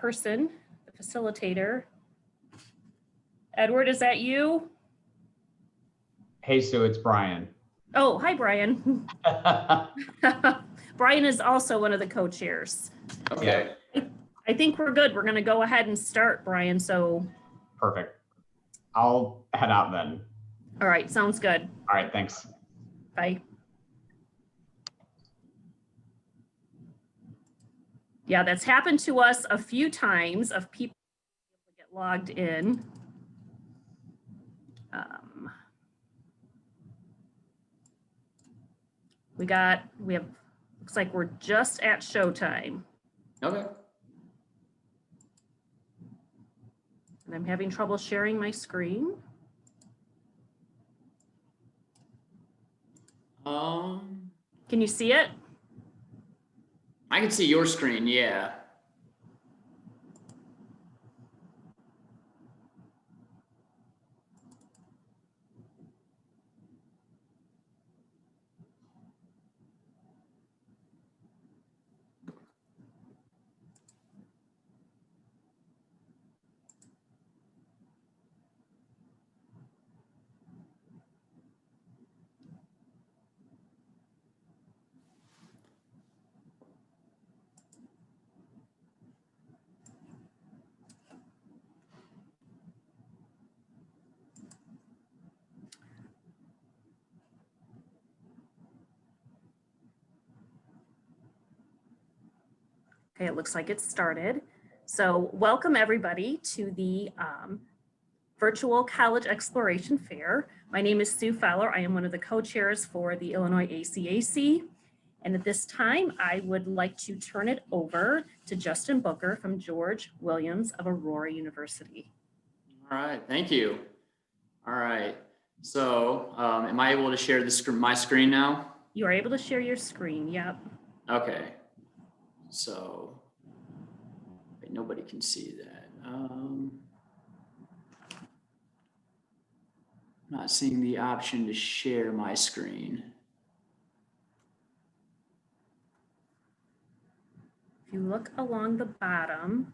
person, the facilitator. Edward, is that you? Hey, Sue, it's Brian. Oh, hi, Brian. Brian is also one of the co-chairs. Okay. I think we're good. We're going to go ahead and start, Brian. So. Perfect. I'll head out then. All right. Sounds good. All right. Thanks. Bye. Yeah, that's happened to us a few times of people get logged in. We have, looks like we're just at showtime. Okay. And I'm having trouble sharing my screen. Can you see it? I can see your screen, yeah. Okay, it looks like it's started. So welcome everybody to the Virtual College Exploration Fair. My name is Sue Fowler. I am one of the co-chairs for the Illinois ACAC. And at this time, I would like to turn it over to Justin Booker from George Williams of Aurora University. All right, thank you. All right, so am I able to share my screen now? You are able to share your screen, yep. Okay, so wait, nobody can see that. I'm not seeing the option to share my screen. If you look along the bottom.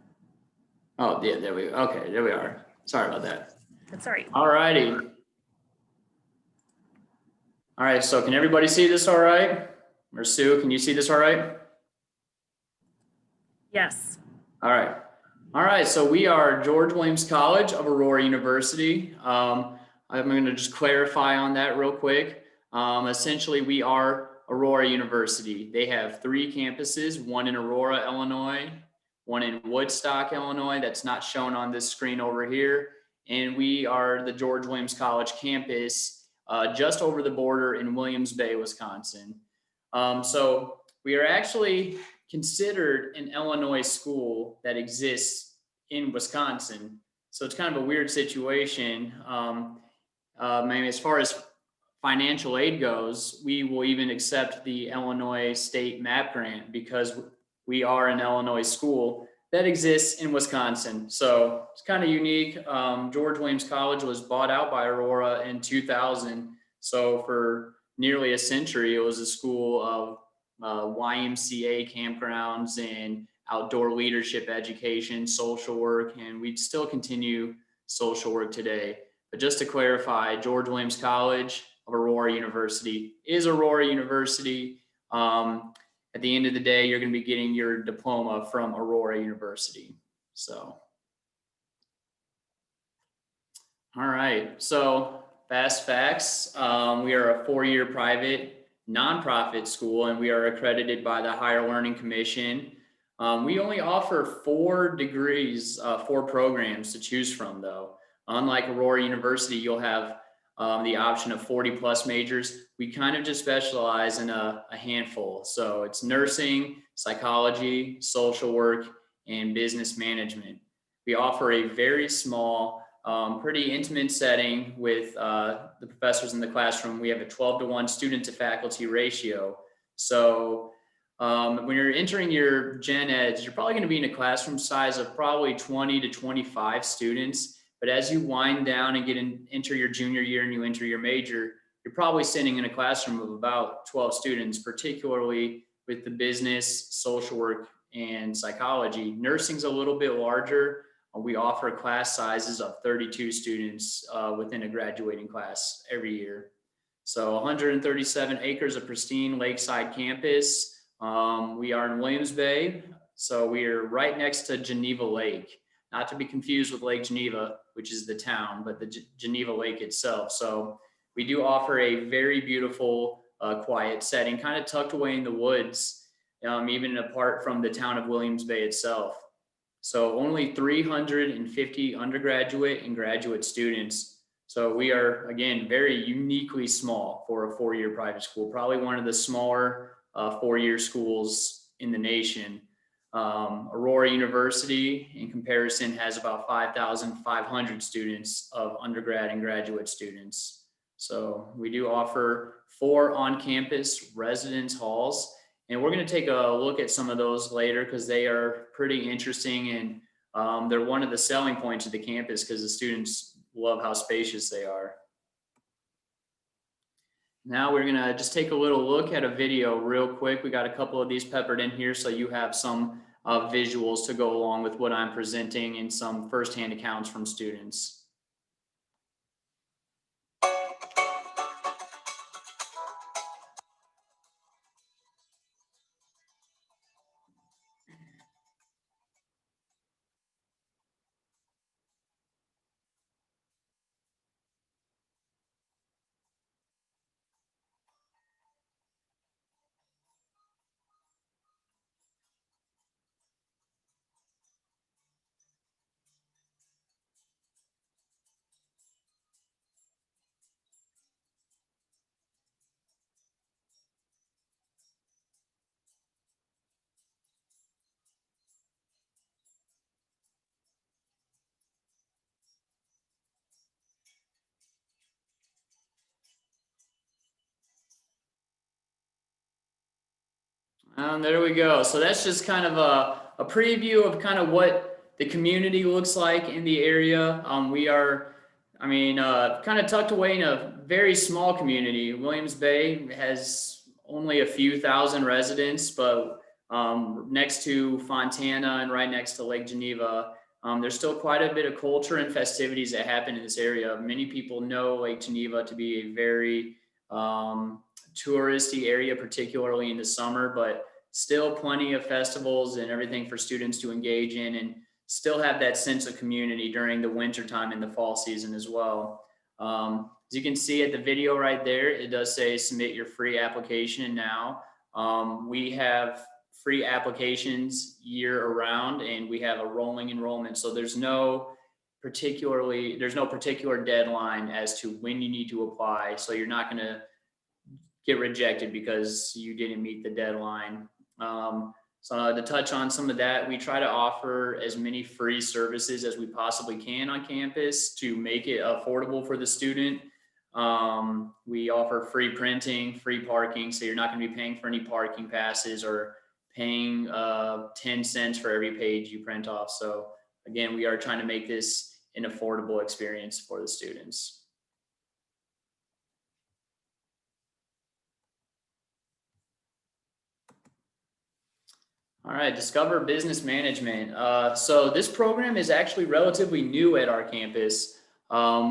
Oh, yeah, there we go. Okay, there we are. Sorry about that. That's all right. All righty. All right, so can everybody see this all right? Or Sue, can you see this all right? Yes. All right. All right, so we are George Williams College of Aurora University. I'm going to just clarify on that real quick. Essentially, we are Aurora University. They have 3 campuses, one in Aurora, Illinois, one in Woodstock, Illinois, that's not shown on this screen over here. And we are the George Williams College campus just over the border in Williams Bay, Wisconsin. So we are actually considered an Illinois school that exists in Wisconsin. So it's kind of a weird situation. Maybe as far as financial aid goes, we will even accept the Illinois State MAP grant because we are an Illinois school that exists in Wisconsin. So it's kind of unique. George Williams College was bought out by Aurora in 2000. So for nearly a century, it was a school of YMCA campgrounds and outdoor leadership education, social work, and we still continue social work today. But just to clarify, George Williams College of Aurora University is Aurora University. At the end of the day, you're going to be getting your diploma from Aurora University. So, all right. So fast facts. We are a 4-year private nonprofit school, and we are accredited by the Higher Learning Commission. We only offer 4 degrees, 4 programs to choose from, though. Unlike Aurora University, you'll have the option of 40+ majors. We kind of just specialize in a handful. So it's nursing, psychology, social work, and business management. We offer a very small, pretty intimate setting with the professors in the classroom. We have a 12-to-1 student to faculty ratio. So when you're entering your gen eds, you're probably going to be in a classroom size of probably 20 to 25 students. But as you wind down and enter your junior year and you enter your major, you're probably sitting in a classroom of about 12 students, particularly with the business, social work, and psychology. Nursing's a little bit larger. We offer class sizes of 32 students within a graduating class every year. So 137 acres of pristine lakeside campus. We are in Williams Bay, so we are right next to Geneva Lake, not to be confused with Lake Geneva, which is the town, but the Geneva Lake itself. So we do offer a very beautiful, quiet setting, kind of tucked away in the woods, even apart from the town of Williams Bay itself. So only 350 undergraduate and graduate students. So we are, again, very uniquely small for a four-year private school, probably one of the smaller four-year schools in the nation. Aurora University, in comparison, has about 5,500 students of undergrad and graduate students. So we do offer 4 on-campus residence halls, and we're going to take a look at some of those later because they are pretty interesting, and they're one of the selling points of the campus because the students love how spacious they are. Now we're going to just take a little look at a video real quick. We got a couple of these peppered in here so you have some visuals to go along with what I'm presenting and some firsthand accounts from students. There we go. So that's just kind of a preview of kind of what the community looks like in the area. We are, kind of tucked away in a very small community. Williams Bay has only a few thousand residents, but next to Fontana and right next to Lake Geneva, there's still quite a bit of culture and festivities that happen in this area. Many people know Lake Geneva to be a very touristy area, particularly in the summer, but still plenty of festivals and everything for students to engage in, and still have that sense of community during the winter time and the fall season as well. As you can see at the video right there, it does say submit your free application now. We have free applications year around, and we have a rolling enrollment. So there's no particular deadline as to when you need to apply. So you're not going to get rejected because you didn't meet the deadline. So to touch on some of that, we try to offer as many free services as we possibly can on campus to make it affordable for the student. We offer free printing, free parking, so you're not going to be paying for any parking passes or paying 10 cents for every page you print off. So again, we are trying to make this an affordable experience for the students. All right, Discover Business Management. So this program is actually relatively new at our campus.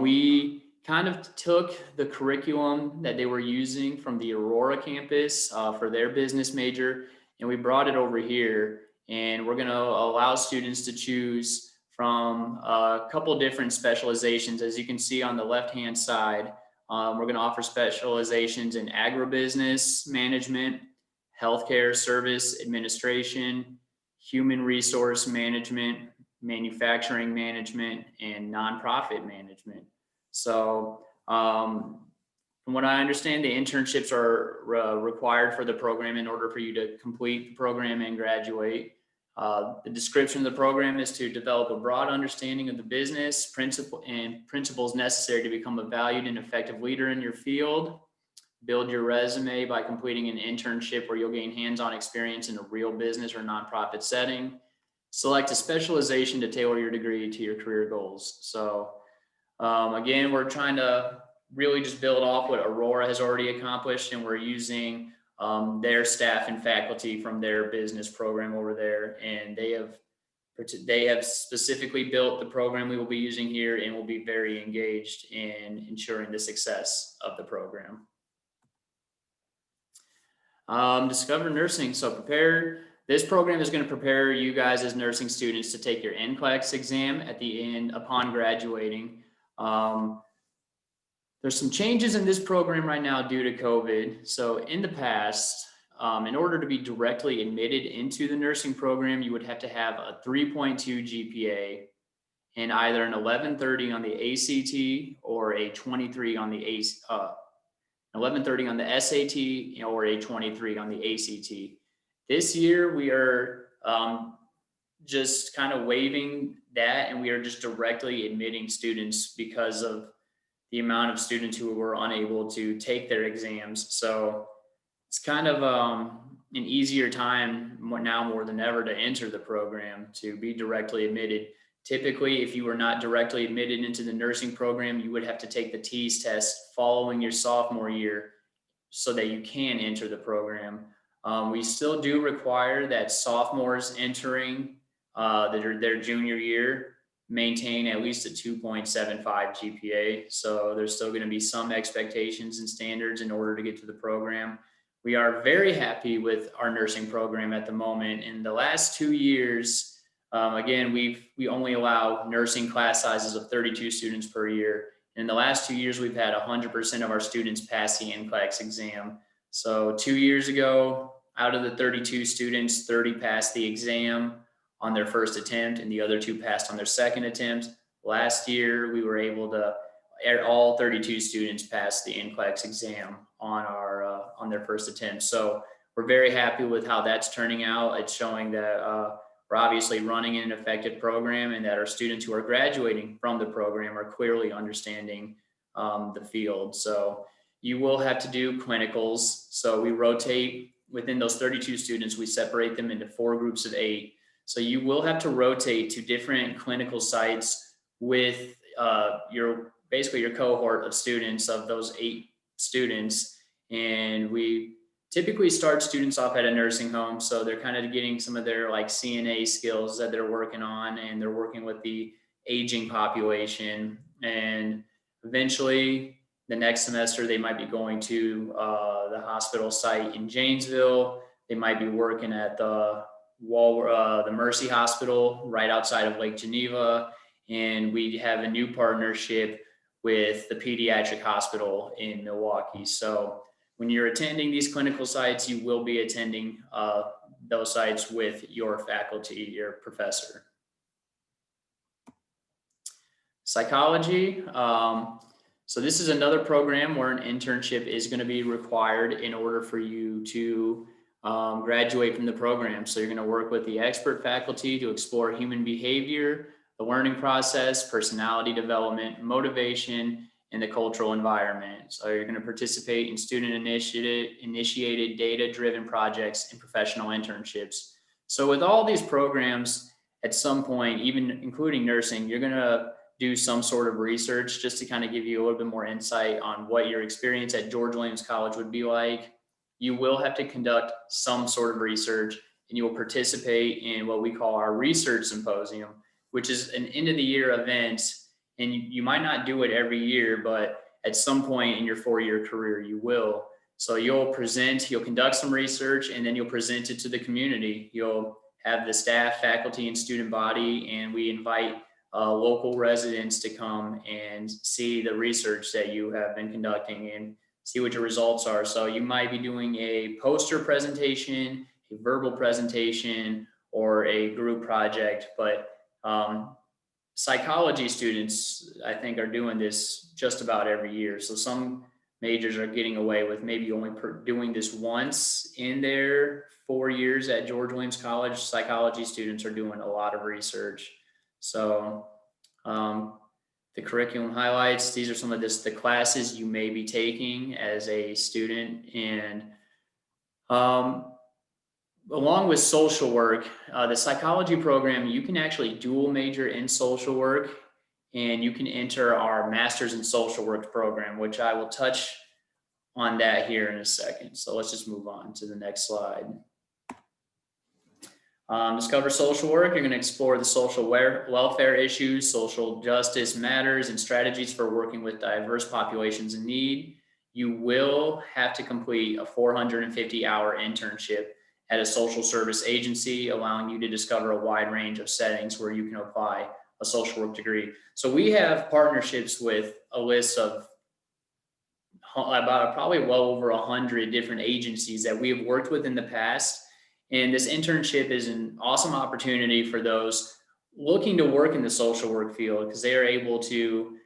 We kind of took the curriculum that they were using from the Aurora campus for their business major, and we brought it over here. And we're going to allow students to choose from a couple different specializations. As you can see on the left-hand side, we're going to offer specializations in agribusiness management, healthcare service administration, human resource management, manufacturing management, and nonprofit management. So from what I understand, the internships are required for the program in order for you to complete the program and graduate. The description of the program is to develop a broad understanding of the business principles necessary to become a valued and effective leader in your field. Build your resume by completing an internship where you'll gain hands-on experience in a real business or nonprofit setting. Select a specialization to tailor your degree to your career goals. So again, we're trying to really just build off what Aurora has already accomplished, and we're using their staff and faculty from their business program over there, and they have specifically built the program we will be using here and will be very engaged in ensuring the success of the program. Discover Nursing. So this program is going to prepare you guys as nursing students to take your NCLEX exam at the end upon graduating. There's some changes in this program right now due to COVID. So in the past, in order to be directly admitted into the nursing program, you would have to have a 3.2 GPA and either an 1130 on the ACT or a 23 on the 1130 on the SAT or a 23 on the ACT. This year, we are just kind of waiving that, and we are just directly admitting students because of the amount of students who were unable to take their exams. So it's kind of an easier time now more than ever to enter the program, to be directly admitted. Typically, if you were not directly admitted into the nursing program, you would have to take the TEAS test following your sophomore year so that you can enter the program. We still do require that sophomores entering their junior year maintain at least a 2.75 GPA. So there's still going to be some expectations and standards in order to get to the program. We are very happy with our nursing program at the moment. In the last 2 years, again, we only allow nursing class sizes of 32 students per year. In the last 2 years, we've had 100% of our students pass the NCLEX exam. So 2 years ago, out of the 32 students, 30 passed the exam on their first attempt, and the other 2 passed on their second attempt. Last year, we were able to, all 32 students passed the NCLEX exam on their first attempt. So we're very happy with how that's turning out. It's showing that we're obviously running an effective program, and that our students who are graduating from the program are clearly understanding the field. So you will have to do clinicals. So we rotate within those 32 students, we separate them into 4 groups of 8. So you will have to rotate to different clinical sites with your cohort of students, of those 8 students. And we typically start students off at a nursing home. So they're kind of getting some of their like CNA skills that they're working on, and they're working with the aging population. And eventually the next semester, they might be going to the hospital site in Janesville. They might be working at the Mercy Hospital right outside of Lake Geneva. And we have a new partnership with the pediatric hospital in Milwaukee. So when you're attending these clinical sites, you will be attending those sites with your faculty, your professor. Psychology. So this is another program where an internship is going to be required in order for you to graduate from the program. So you're going to work with the expert faculty to explore human behavior, the learning process, personality development, motivation, and the cultural environment. So you're going to participate in student-initiated data-driven projects and professional internships. So with all these programs, at some point, even including nursing, you're going to do some sort of research just to kind of give you a little bit more insight on what your experience at George Williams College would be like. You will have to conduct some sort of research, and you will participate in what we call our research symposium, which is an end of the year event. And you might not do it every year, but at some point in your 4-year career, you will. So you'll conduct some research, and then you'll present it to the community. You'll have the staff, faculty, and student body, and we invite local residents to come and see the research that you have been conducting and see what your results are. So you might be doing a poster presentation, a verbal presentation, or a group project, but psychology students, I think, are doing this just about every year. So some majors are getting away with maybe only doing this once in their 4 years at George Williams College. Psychology students are doing a lot of research. So the curriculum highlights, these are some of the classes you may be taking as a student. And along with social work, the psychology program, you can actually dual major in social work, and you can enter our master's in social work program, which I will touch on that here in a second. So let's just move on to the next slide. Discover social work. You're going to explore the social welfare issues, social justice matters, and strategies for working with diverse populations in need. You will have to complete a 450-hour internship at a social service agency, allowing you to discover a wide range of settings where you can apply a social work degree. So we have partnerships with a list of about probably well over 100 different agencies that we have worked with in the past. And this internship is an awesome opportunity for those looking to work in the social work field, because they are able to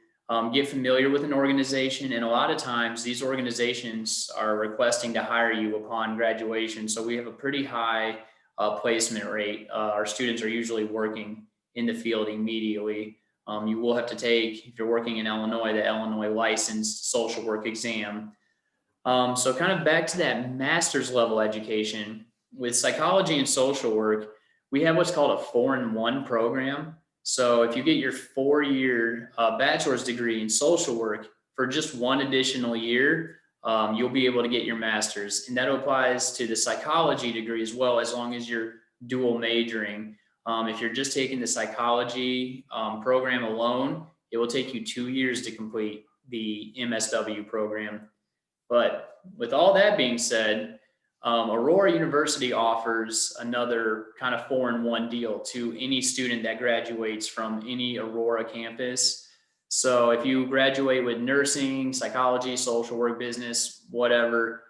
get familiar with an organization. And a lot of times these organizations are requesting to hire you upon graduation. So we have a pretty high placement rate. Our students are usually working in the field immediately. You will have to take, if you're working in Illinois, the Illinois licensed social work exam. So kind of back to that master's level education. With psychology and social work, we have what's called a 4-in-1 program. So if you get your 4-year bachelor's degree in social work for just one additional year, you'll be able to get your master's. And that applies to the psychology degree as well, as long as you're dual majoring. If you're just taking the psychology program alone, it will take you 2 years to complete the MSW program. But with all that being said, Aurora University offers another kind of 4-in-1 deal to any student that graduates from any Aurora campus. So if you graduate with nursing, psychology, social work, business, whatever,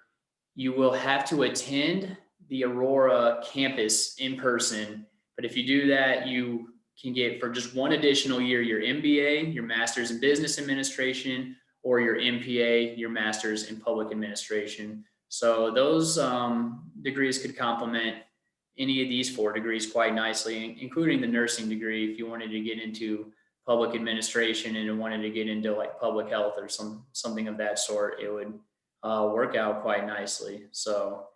you will have to attend the Aurora campus in person. But if you do that, you can get, for just one additional year, your MBA, your Master's in Business Administration, or your MPA, your Master's in Public Administration. So those degrees could complement any of these 4 degrees quite nicely, including the nursing degree. If you wanted to get into public administration and wanted to get into like public health or something of that sort, it would work out quite nicely. So,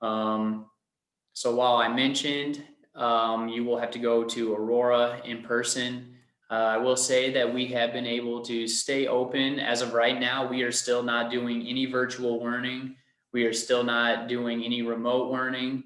so while I mentioned you will have to go to Aurora in person, I will say that we have been able to stay open. As of right now, we are still not doing any virtual learning. We are still not doing any remote learning.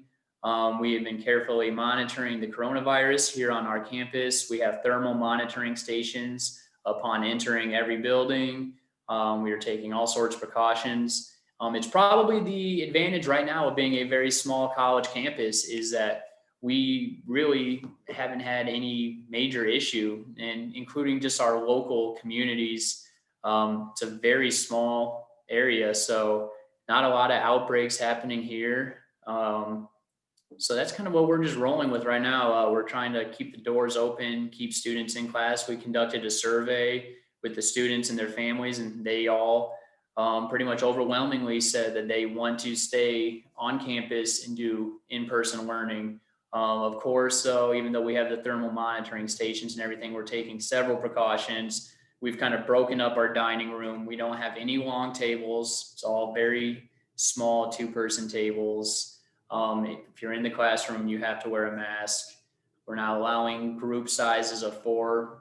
We have been carefully monitoring the coronavirus here on our campus. We have thermal monitoring stations upon entering every building. We are taking all sorts of precautions. It's probably the advantage right now of being a very small college campus, is that we really haven't had any major issue, and including just our local communities. It's a very small area, so not a lot of outbreaks happening here. So that's kind of what we're just rolling with right now. We're trying to keep the doors open, keep students in class. We conducted a survey with the students and their families, and they all pretty much overwhelmingly said that they want to stay on campus and do in-person learning. Of course, so even though we have the thermal monitoring stations and everything, we're taking several precautions. We've kind of broken up our dining room. We don't have any long tables. It's all very small 2-person tables. If you're in the classroom, you have to wear a mask. We're not allowing group sizes of 4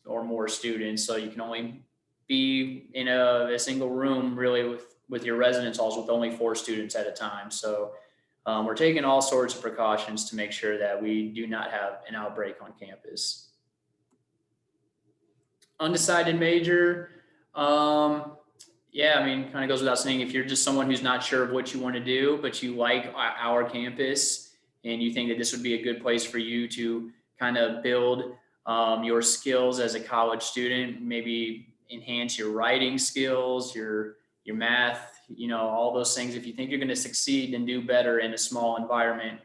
or more students. So you can only be in a single room really with your residence halls with only 4 students at a time. So we're taking all sorts of precautions to make sure that we do not have an outbreak on campus. Undecided major. Yeah, I mean, kind of goes without saying, if you're just someone who's not sure of what you want to do, but you like our campus and you think that this would be a good place for you to kind of build your skills as a college student, maybe enhance your writing skills, your math, all those things. If you think you're going to succeed and do better in a small environment,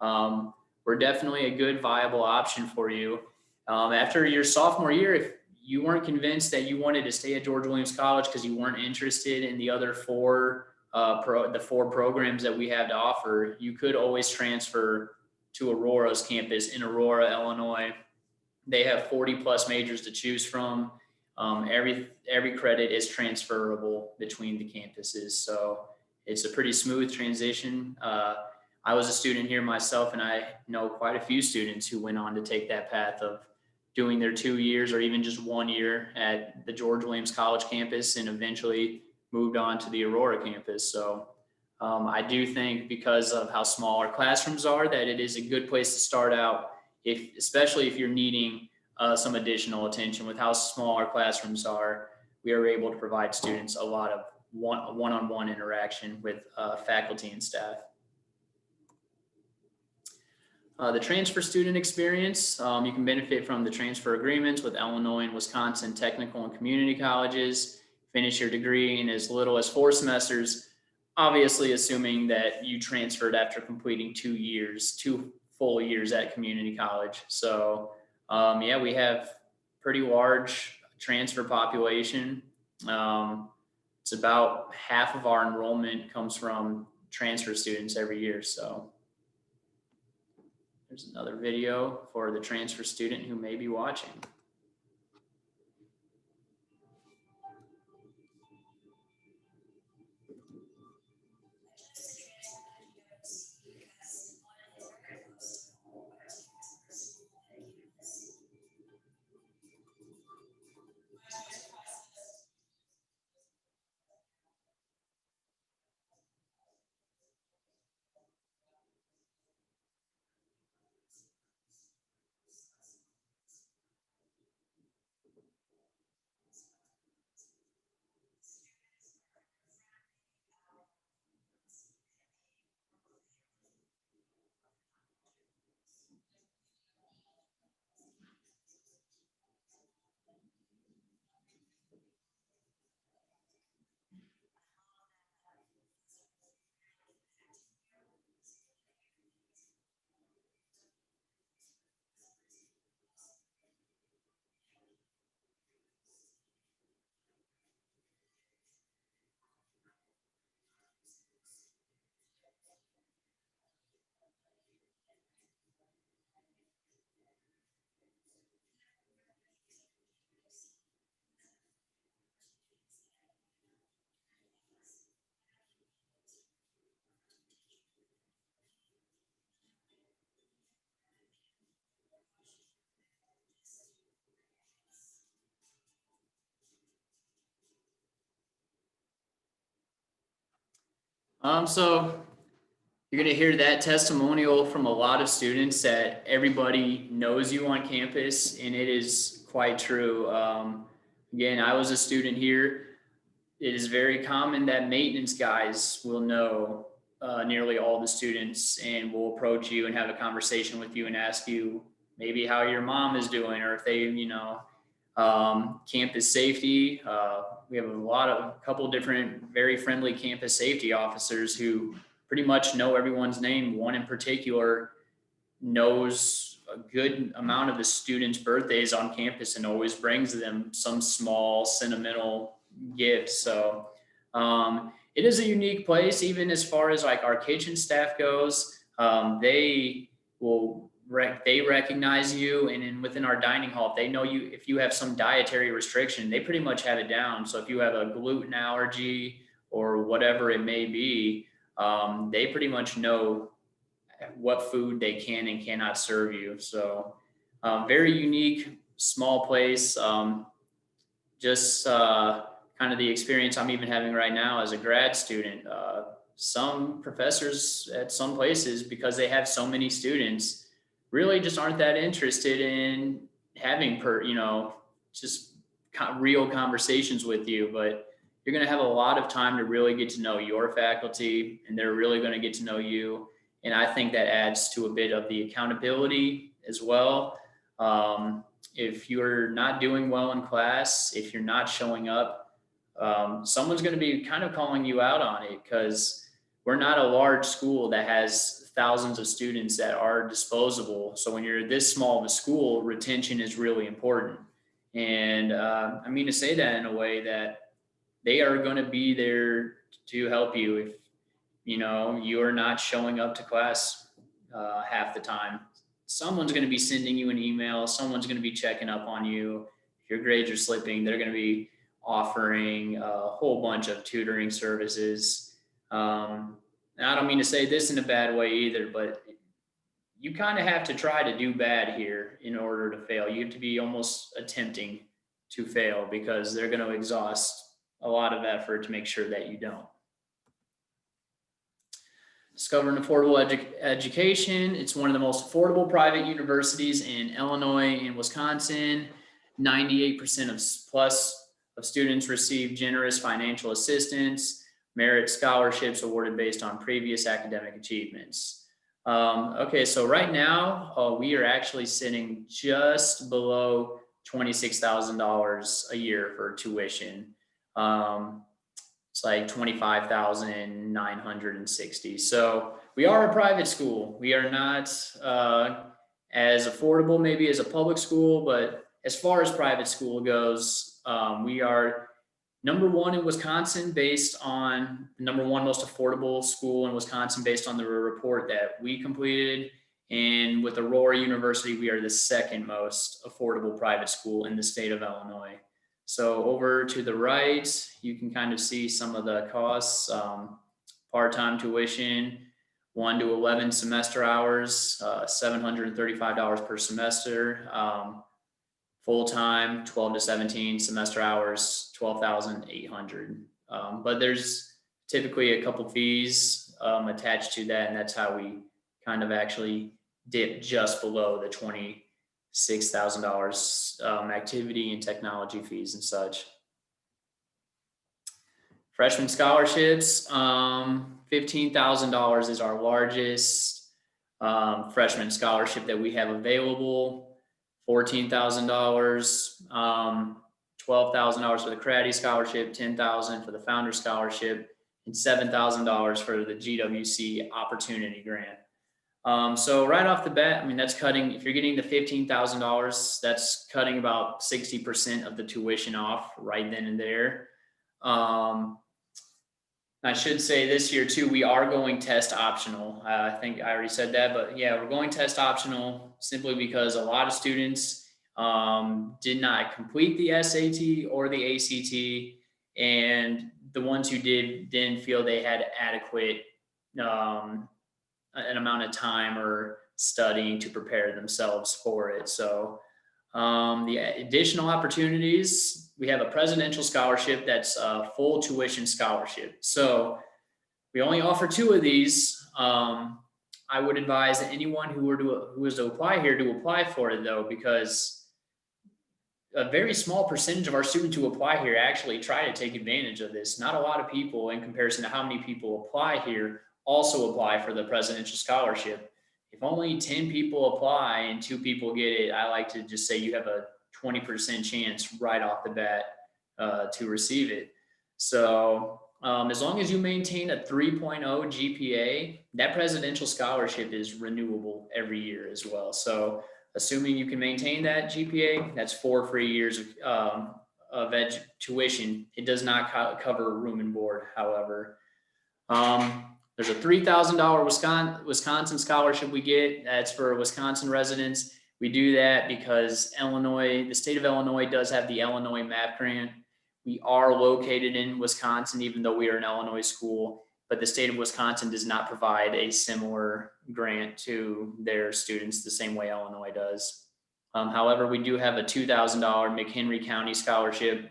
we're definitely a good viable option for you. After your sophomore year, if you weren't convinced that you wanted to stay at George Williams College because you weren't interested in the other 4 programs that we have to offer, you could always transfer to Aurora's campus in Aurora, Illinois. They have 40+ majors to choose from. Every credit is transferable between the campuses, so it's a pretty smooth transition. I was a student here myself, and I know quite a few students who went on to take that path of doing their 2 years or even just 1 year at the George Williams College campus and eventually moved on to the Aurora campus. So I do think because of how small our classrooms are, that it is a good place to start out, especially if you're needing some additional attention. With how small our classrooms are, we are able to provide students a lot of one-on-one interaction with faculty and staff. The transfer student experience, you can benefit from the transfer agreements with Illinois and Wisconsin technical and community colleges. Finish your degree in as little as 4 semesters, obviously assuming that you transferred after completing 2 full years at community college. So yeah, we have pretty large transfer population. It's about half of our enrollment comes from transfer students every year. So there's another video for the transfer student who may be watching. So you're going to hear that testimonial from a lot of students that everybody knows you on campus, and it is quite true. Again, I was a student here. It is very common that maintenance guys will know nearly all the students and will approach you and have a conversation with you and ask you maybe how your mom is doing, or if they, campus safety. We have a couple different very friendly campus safety officers who pretty much know everyone's name. One in particular knows a good amount of the students' birthdays on campus and always brings them some small sentimental gift. So it is a unique place, even as far as like our kitchen staff goes. They recognize you, and then within our dining hall, if they know you, if you have some dietary restriction, they pretty much have it down. So if you have a gluten allergy or whatever it may be, they pretty much know what food they can and cannot serve you. So very unique, small place. Just kind of the experience I'm even having right now as a grad student. Some professors at some places, because they have so many students, really just aren't that interested in having just real conversations with you. But you're going to have a lot of time to really get to know your faculty, and they're really going to get to know you. And I think that adds to a bit of the accountability as well. If you're not doing well in class, if you're not showing up, someone's going to be kind of calling you out on it, because we're not a large school that has thousands of students that are disposable. So when you're this small of a school, retention is really important. And I mean to say that in a way that they are going to be there to help you if you're not showing up to class half the time. Someone's going to be sending you an email. Someone's going to be checking up on you. If your grades are slipping, they're going to be offering a whole bunch of tutoring services. And I don't mean to say this in a bad way either, but you kind of have to try to do bad here in order to fail. You have to be almost attempting to fail, because they're going to exhaust a lot of effort to make sure that you don't. Discover an affordable education. It's one of the most affordable private universities in Illinois and Wisconsin. 98% plus of students receive generous financial assistance, merit scholarships awarded based on previous academic achievements. Okay, so right now we are actually sitting just below $26,000 a year for tuition. It's like 25,960. So we are a private school. We are not as affordable maybe as a public school, but as far as private school goes, we are #1 in Wisconsin based on #1 most affordable school in Wisconsin based on the report that we completed. And with Aurora University, we are the second most affordable private school in the state of Illinois. So over to the right, you can kind of see some of the costs. Part-time tuition, 1 to 11 semester hours, $735 per semester. Full-time, 12 to 17 semester hours, $12,800. But there's typically a couple fees attached to that, and that's how we kind of actually dip just below the $26,000 activity and technology fees and such. Freshman scholarships, $15,000 is our largest freshman scholarship that we have available. $14,000, $12,000 for the Craddy scholarship, $10,000 for the Founder scholarship, and $7,000 for the GWC Opportunity Grant. So right off the bat, I mean, that's cutting, if you're getting the $15,000, that's cutting about 60% of the tuition off right then and there. I should say this year too, we are going test optional. I think I already said that, but yeah, we're going test optional simply because a lot of students did not complete the SAT or the ACT, and the ones who didn't feel they had adequate an amount of time or studying to prepare themselves for it. So the additional opportunities, we have a presidential scholarship that's a full tuition scholarship. So we only offer 2 of these. I would advise that anyone who was to apply here to apply for it though, because a very small percentage of our students who apply here actually try to take advantage of this. Not a lot of people, in comparison to how many people apply here, also apply for the presidential scholarship. If only 10 people apply and 2 people get it, I like to just say you have a 20% chance right off the bat to receive it. So as long as you maintain a 3.0 GPA, that presidential scholarship is renewable every year as well. So assuming you can maintain that GPA, that's 4 free years of tuition. It does not cover room and board, however. There's a $3,000 Wisconsin scholarship we get. That's for Wisconsin residents. We do that because the state of Illinois does have the Illinois MAP grant. We are located in Wisconsin, even though we are an Illinois school, but the state of Wisconsin does not provide a similar grant to their students the same way Illinois does. However, we do have a $2,000 McHenry County scholarship.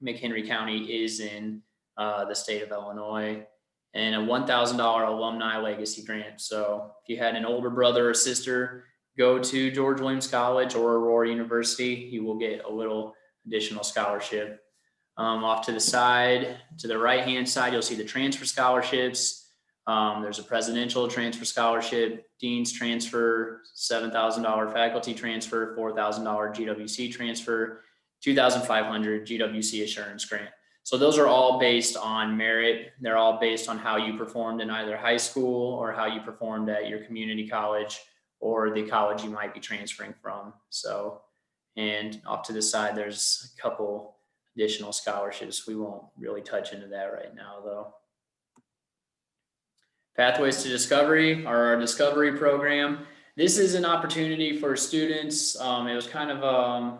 McHenry County is in the state of Illinois. And a $1,000 alumni legacy grant. So if you had an older brother or sister go to George Williams College or Aurora University, you will get a little additional scholarship. Off to the side, to the right-hand side, you'll see the transfer scholarships. There's a presidential transfer scholarship, dean's transfer, $7,000 faculty transfer, $4,000 GWC transfer, $2,500 GWC assurance grant. So those are all based on merit. They're all based on how you performed in either high school or how you performed at your community college or the college you might be transferring from. So, and off to the side, there's a couple additional scholarships. We won't really touch into that right now though. Pathways to Discovery, our Discovery program. This is an opportunity for students. It was kind of,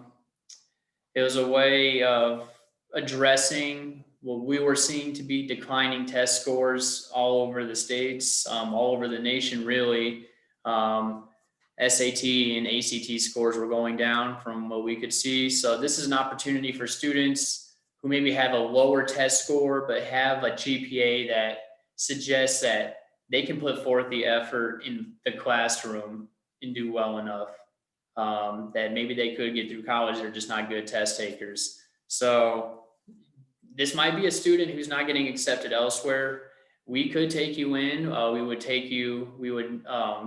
it was a way of addressing what we were seeing to be declining test scores all over the states, all over the nation, really. SAT and ACT scores were going down from what we could see. So this is an opportunity for students who maybe have a lower test score, but have a GPA that suggests that they can put forth the effort in the classroom and do well enough that maybe they could get through college. They're just not good test takers. So this might be a student who's not getting accepted elsewhere. We could take you in. We would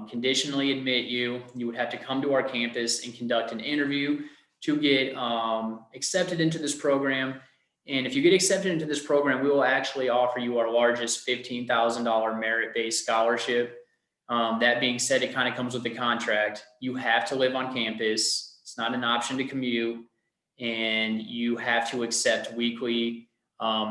conditionally admit you. You would have to come to our campus and conduct an interview to get accepted into this program. And if you get accepted into this program, we will actually offer you our largest $15,000 merit-based scholarship. That being said, it kind of comes with the contract. You have to live on campus. It's not an option to commute. And you have to accept weekly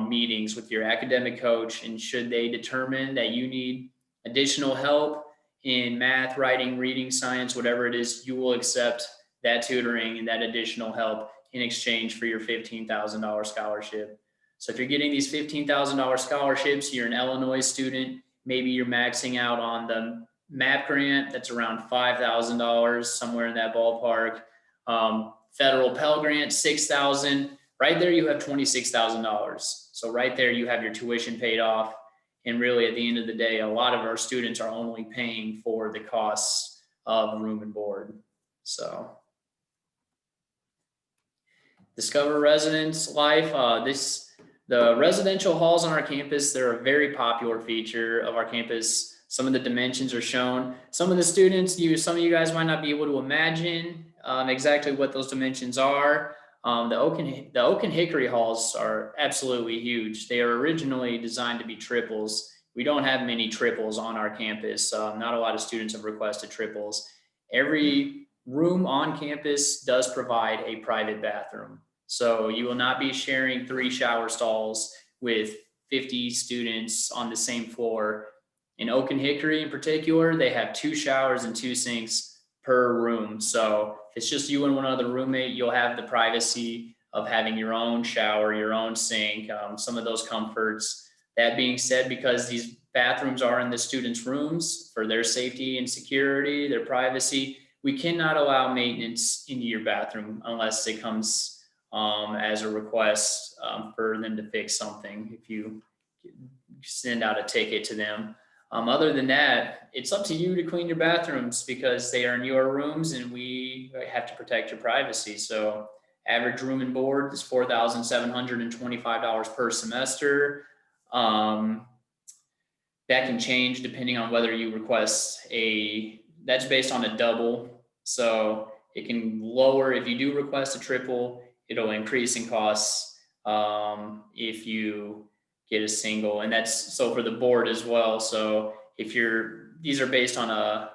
meetings with your academic coach. And should they determine that you need additional help in math, writing, reading, science, whatever it is, you will accept that tutoring and that additional help in exchange for your $15,000 scholarship. So if you're getting these $15,000 scholarships, you're an Illinois student, maybe you're maxing out on the MAP grant, that's around $5,000, somewhere in that ballpark. Federal Pell Grant, $6,000. Right there, you have $26,000. So right there, you have your tuition paid off. And really, at the end of the day, a lot of our students are only paying for the costs of room and board. So discover residence life. The residential halls on our campus, they're a very popular feature of our campus. Some of the dimensions are shown. Some of the students, some of you guys might not be able to imagine exactly what those dimensions are. The Oak and Hickory halls are absolutely huge. They are originally designed to be triples. We don't have many triples on our campus. Not a lot of students have requested triples. Every room on campus does provide a private bathroom. So you will not be sharing 3 shower stalls with 50 students on the same floor. In Oak and Hickory in particular, they have 2 showers and 2 sinks per room. So if it's just you and one other roommate, you'll have the privacy of having your own shower, your own sink, some of those comforts. That being said, because these bathrooms are in the students' rooms for their safety and security, their privacy, we cannot allow maintenance into your bathroom unless it comes as a request for them to fix something. If you send out a ticket to them. Other than that, it's up to you to clean your bathrooms because they are in your rooms and we have to protect your privacy. So average room and board is $4,725 per semester. That can change depending on whether you request that's based on a double. So it can lower if you do request a triple, it'll increase in costs if you get a single, and that's so for the board as well. So if these are based on a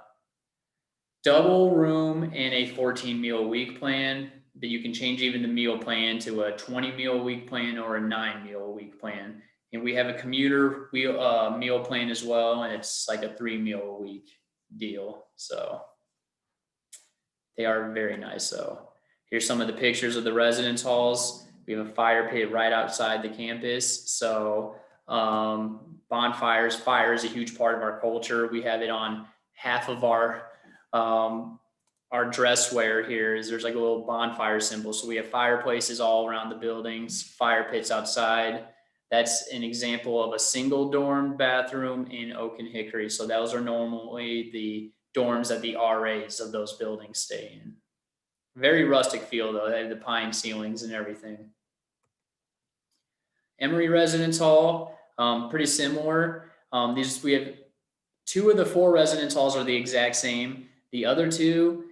double room and a 14 meal a week plan, but you can change even the meal plan to a 20 meal a week plan or a 9 meal a week plan. And we have a commuter meal plan as well, and it's like a 3 meal a week deal. So they are very nice. So here's some of the pictures of the residence halls. We have a fire pit right outside the campus. So bonfires, fire is a huge part of our culture. We have it on half of our dress wear here. There's like a little bonfire symbol. So we have fireplaces all around the buildings, fire pits outside. That's an example of a single dorm bathroom in Oak and Hickory. So those are normally the dorms that the RAs of those buildings stay in. Very rustic feel though. They have the pine ceilings and everything. Emery Residence Hall, pretty similar. We have 2 of the 4 residence halls are the exact same. The other 2,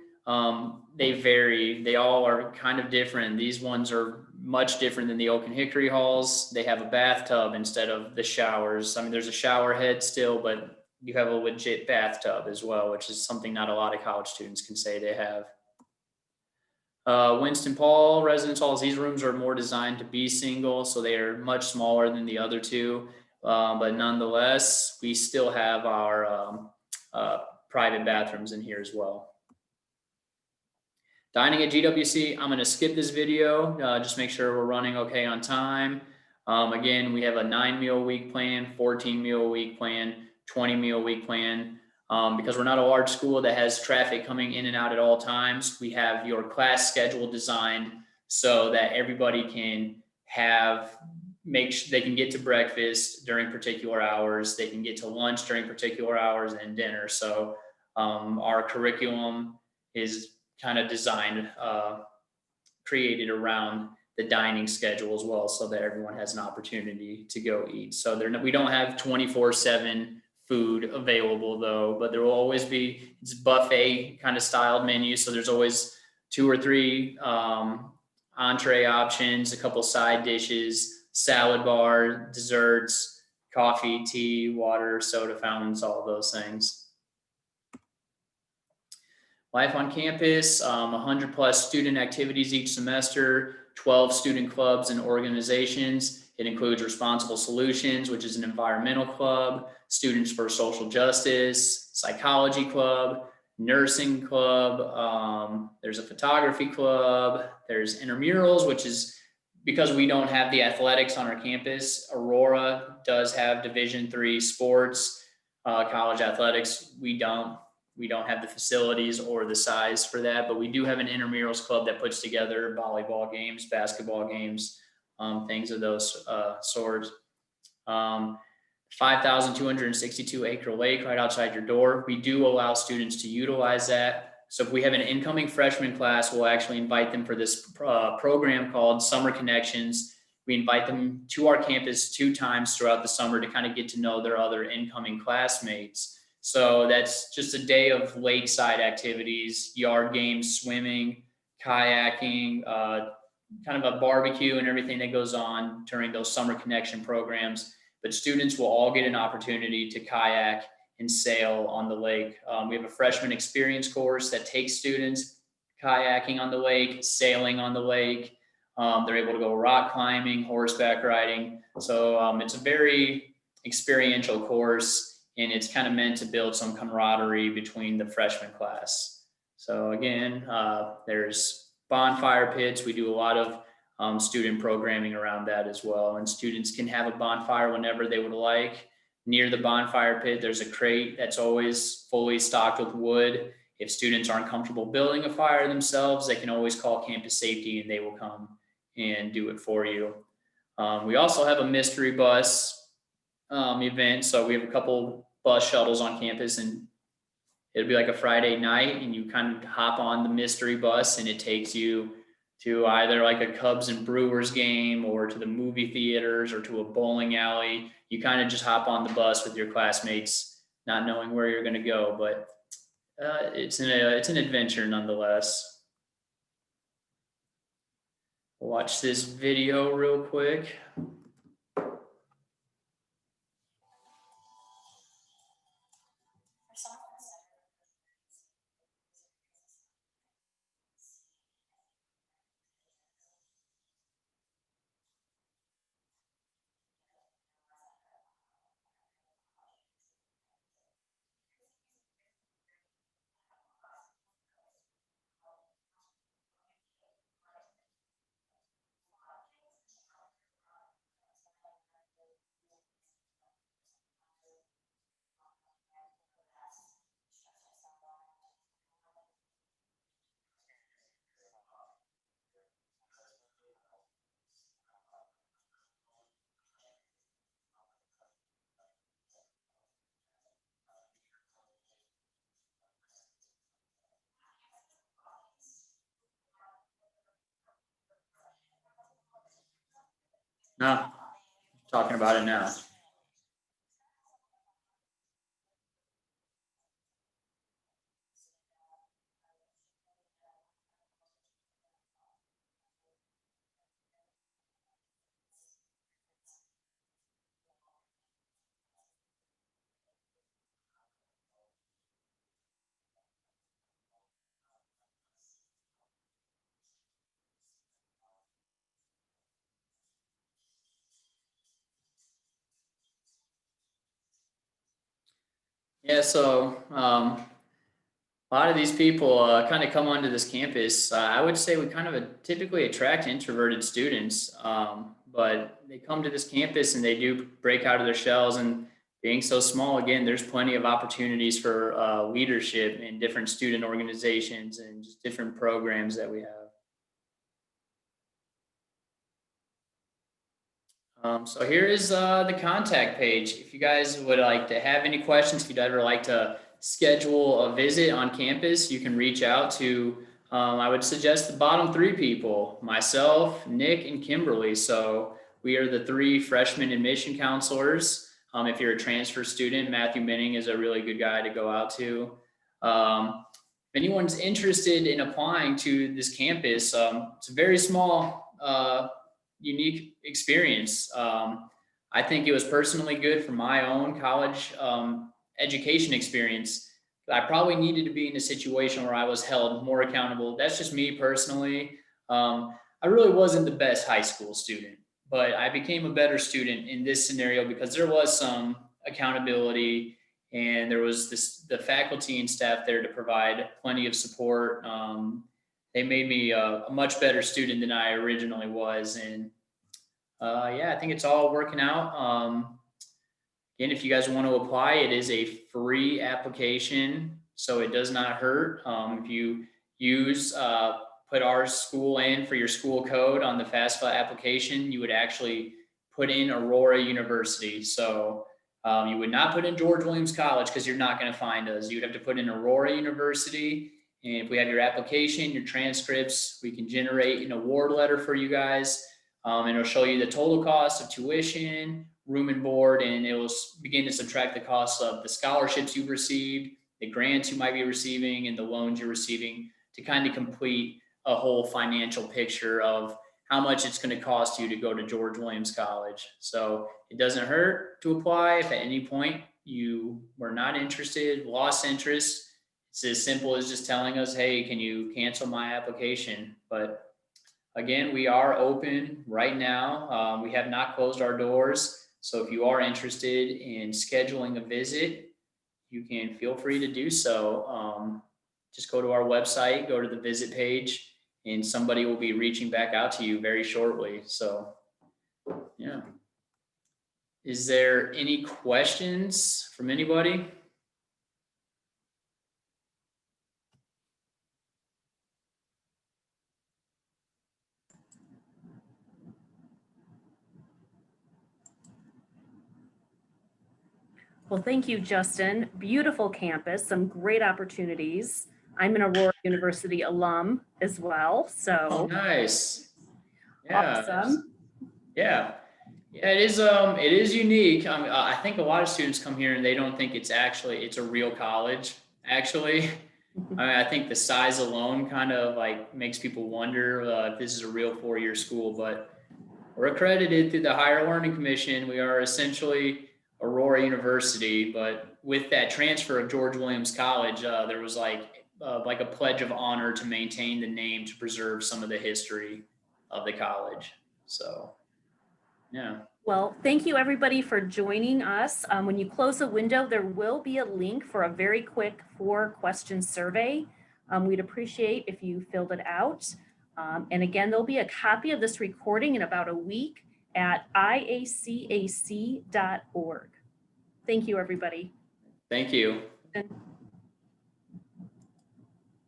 they vary. They all are kind of different. These ones are much different than the Oak and Hickory halls. They have a bathtub instead of the showers. I mean, there's a shower head still, but you have a legit bathtub as well, which is something not a lot of college students can say they have. Winston Paul residence halls, these rooms are more designed to be single, so they are much smaller than the other 2. But nonetheless, we still have our private bathrooms in here as well. Dining at GWC, I'm going to skip this video, just make sure we're running okay on time. Again, we have a 9 meal a week plan, 14 meal a week plan, 20 meal a week plan. Because we're not a large school that has traffic coming in and out at all times, we have your class schedule designed so that everybody can make sure they can get to breakfast during particular hours. They can get to lunch during particular hours and dinner. So our curriculum is kind of designed, created around the dining schedule as well, so that everyone has an opportunity to go eat. So we don't have 24/7 food available though, but there will always be, it's buffet kind of styled menu. So there's always 2 or 3 entree options, a couple side dishes, salad bar, desserts, coffee, tea, water, soda fountains, all those things. Life on campus, 100 plus student activities each semester, 12 student clubs and organizations. It includes Responsible Solutions, which is an environmental club, Students for Social Justice, Psychology Club, Nursing Club. There's a photography club. There's intramurals, which is because we don't have the athletics on our campus. Aurora does have Division III sports, college athletics. We don't have the facilities or the size for that, but we do have an intramurals club that puts together volleyball games, basketball games, things of those sorts. 5,262 acre lake right outside your door. We do allow students to utilize that. So if we have an incoming freshman class, we'll actually invite them for this program called Summer Connections. We invite them to our campus 2 times throughout the summer to kind of get to know their other incoming classmates. So that's just a day of lakeside activities, yard games, swimming, kayaking, kind of a barbecue and everything that goes on during those summer connection programs. But students will all get an opportunity to kayak and sail on the lake. We have a freshman experience course that takes students kayaking on the lake, sailing on the lake. They're able to go rock climbing, horseback riding. So it's a very experiential course. And it's kind of meant to build some camaraderie between the freshman class. So again, there's bonfire pits. We do a lot of student programming around that as well. And students can have a bonfire whenever they would like. Near the bonfire pit, there's a crate that's always fully stocked with wood. If students aren't comfortable building a fire themselves, they can always call campus safety and they will come and do it for you. We also have a mystery bus event. So we have a couple bus shuttles on campus, and it'll be like a Friday night, and you kind of hop on the mystery bus and it takes you to either like a Cubs and Brewers game or to the movie theaters or to a bowling alley. You kind of just hop on the bus with your classmates, not knowing where you're going to go, but it's an adventure nonetheless. Watch this video real quick. No, talking about it now. Yeah, so a lot of these people kind of come onto this campus. I would say we kind of typically attract introverted students, but they come to this campus and they do break out of their shells. And being so small, again, there's plenty of opportunities for leadership in different student organizations and just different programs that we have. So here is the contact page. If you guys would like to have any questions, if you'd ever like to schedule a visit on campus, you can reach out to, I would suggest the bottom three people, myself, Nick, and Kimberly. So we are the three freshman admission counselors. If you're a transfer student, Matthew Minning is a really good guy to go out to. If anyone's interested in applying to this campus, it's a very small, unique experience. I think it was personally good for my own college education experience. I probably needed to be in a situation where I was held more accountable. That's just me personally. I really wasn't the best high school student, but I became a better student in this scenario because there was some accountability and there was the faculty and staff there to provide plenty of support. They made me a much better student than I originally was. And yeah, I think it's all working out. Again, if you guys want to apply, it is a free application, so it does not hurt. If you put our school in for your school code on the FAFSA application, you would actually put in Aurora University. So you would not put in George Williams College because you're not going to find us. You'd have to put in Aurora University. And if we have your application, your transcripts, we can generate an award letter for you guys. And it'll show you the total cost of tuition, room and board, and it will begin to subtract the costs of the scholarships you've received, the grants you might be receiving, and the loans you're receiving to kind of complete a whole financial picture of how much it's going to cost you to go to George Williams College. So it doesn't hurt to apply. If at any point you were not interested, lost interest, it's as simple as just telling us, hey, can you cancel my application? But again, we are open right now. We have not closed our doors. So if you are interested in scheduling a visit, you can feel free to do so. Just go to our website, go to the visit page, and somebody will be reaching back out to you very shortly. So, yeah. Is there any questions from anybody? Well, thank you, Justin. Beautiful campus, some great opportunities. I'm an Aurora University alum as well, so. Oh, nice. Yeah. Awesome. Yeah. Yeah, it is unique. I think a lot of students come here and they don't think it's a real college, actually. I think the size alone kind of like makes people wonder if this is a real 4-year school, but we're accredited through the Higher Learning Commission. We are essentially Aurora University, but with that transfer of George Williams College, there was like a pledge of honor to maintain the name to preserve some of the history of the college. So, yeah. Well, thank you everybody for joining us. When you close the window, there will be a link for a very quick 4-question survey. We'd appreciate if you filled it out. And again, there'll be a copy of this recording in about a week at IACAC.org. Thank you, everybody. Thank you. And